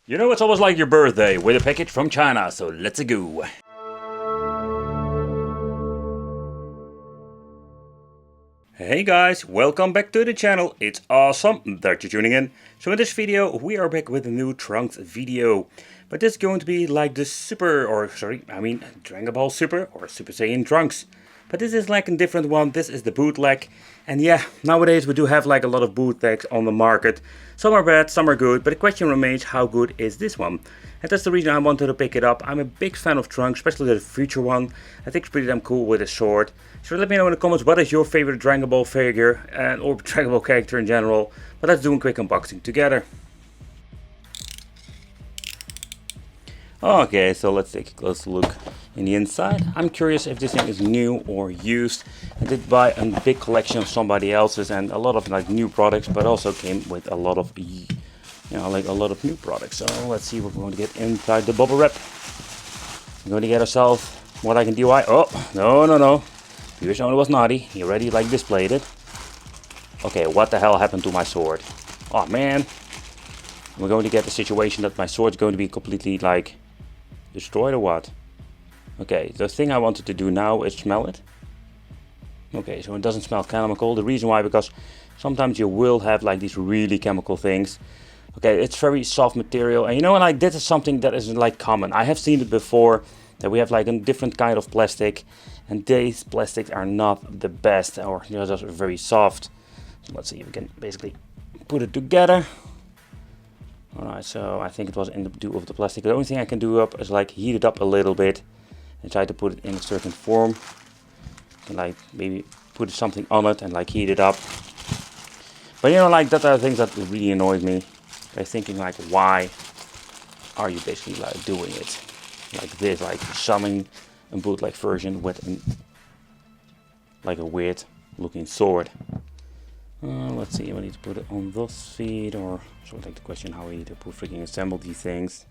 You know, it's almost like your birthday with a package from China, so let's go. Hey guys, welcome back to the channel. It's awesome that you're tuning in. So in this video, we are back with a new Trunks video. But this is going to be like the Dragon Ball Super or Super Saiyan Trunks. But this is like a different one. This is the bootleg. And yeah, nowadays we do have like a lot of bootlegs on the market. Some are bad, some are good, but the question remains, how good is this one? And that's the reason I wanted to pick it up. I'm a big fan of Trunks, especially the future one. I think it's pretty damn cool with a sword. So let me know in the comments what is your favorite Dragon Ball figure or Dragon Ball character in general. But let's do a quick unboxing together. Okay, so let's take a closer look in the inside. I'm curious if this thing is new or used. I did buy a big collection of somebody else's and a lot of like new products, but also came with a lot of, like a lot of new products. So let's see what we're going to get inside the bubble wrap. We're going to get ourselves what I can DIY. Oh, no. Previous owner was naughty. He already like displayed it. Okay, what the hell happened to my sword? Oh man. We're going to get the situation that my sword's going to be completely like destroyed or what? Okay, the thing I wanted to do now is smell it. Okay, so it doesn't smell chemical. The reason why, because sometimes you will have like these really chemical things. Okay, it's very soft material, and you know, like this is something that isn't like common. I have seen it before, that we have like a different kind of plastic, and these plastics are not the best, or they're just very soft. So let's see if we can basically put it together. Alright, so I think it was in the do of the plastic. The only thing I can do up is like heat it up a little bit and try to put it in a certain form. And like maybe put something on it and like heat it up. But you know, like that are things that really annoyed me. By thinking like, why are you basically like doing it like this, like selling a bootleg version with like a weird looking sword. Let's see, we need to put it on those feet, or sort of like the question how we need to freaking assemble these things.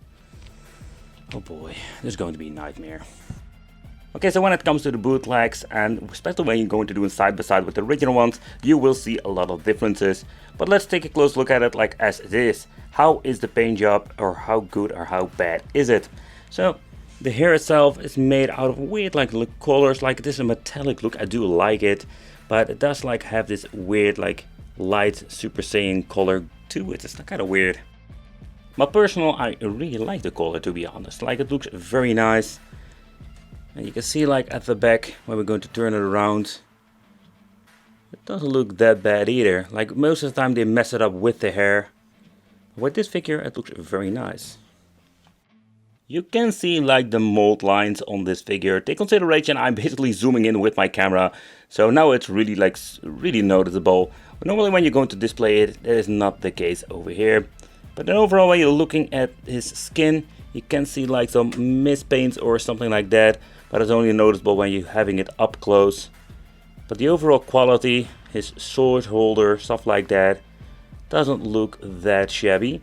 Oh boy, this is going to be a nightmare. Okay, so when it comes to the bootlegs, and especially when you're going to do it side by side with the original ones, you will see a lot of differences. But let's take a close look at it like as it is. How is the paint job, or how good or how bad is it? So the hair itself is made out of weird like colors, like this is a metallic look. I do like it, but it does like have this weird like light Super Saiyan color to it. It's kind of weird. But personal, I really like the color, to be honest. Like it looks very nice. And you can see like at the back when we're going to turn it around, it doesn't look that bad either. Like most of the time they mess it up with the hair. With this figure it looks very nice. You can see like the mold lines on this figure. Take consideration, I'm basically zooming in with my camera, so now it's really like really noticeable. But normally when you're going to display it, that is not the case over here. But then overall, when you're looking at his skin, you can see like some mispaints or something like that, but it's only noticeable when you're having it up close. But the overall quality, his sword holder, stuff like that, doesn't look that shabby.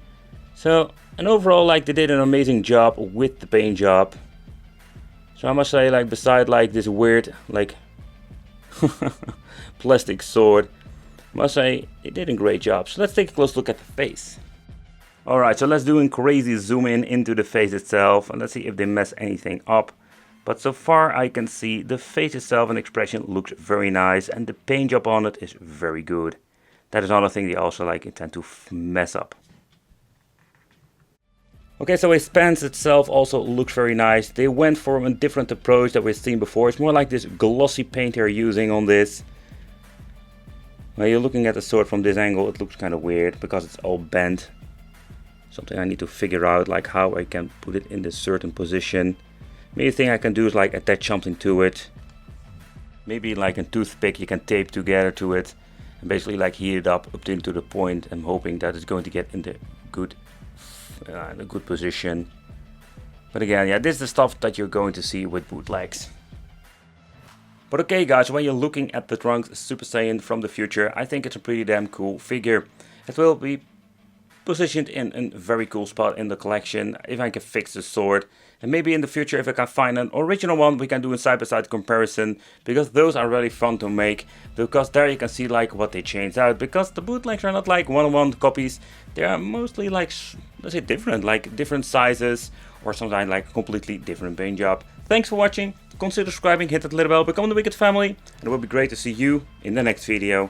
So, and overall, like they did an amazing job with the paint job. So I must say, like beside like this weird like plastic sword, I must say they did a great job. So let's take a close look at the face. Alright, so let's do a crazy zoom in into the face itself, and let's see if they mess anything up. But so far I can see the face itself and expression looks very nice, and the paint job on it is very good. That is another thing they also like intend to mess up. Okay, so his pants itself also looks very nice. They went for a different approach that we've seen before. It's more like this glossy paint they're using on this. When you're looking at the sword from this angle, it looks kind of weird because it's all bent. Something I need to figure out, like how I can put it in this certain position. Maybe the thing I can do is like attach something to it. Maybe like a toothpick you can tape together to it. And basically like heat it up into the point. I'm hoping that it's going to get in the good position. But again, yeah, this is the stuff that you're going to see with bootlegs. But okay guys, when you're looking at the Trunks Super Saiyan from the future, I think it's a pretty damn cool figure. It will be positioned in a very cool spot in the collection. If I can fix the sword, and maybe in the future if I can find an original one, we can do a side-by-side comparison, because those are really fun to make, because there you can see like what they changed out, because the bootlegs are not like one-on-one copies, they are mostly like, let's say, different, like different sizes, or sometimes like completely different paint job. Thanks for watching, consider subscribing, hit that little bell, become the Wicked family, and it will be great to see you in the next video.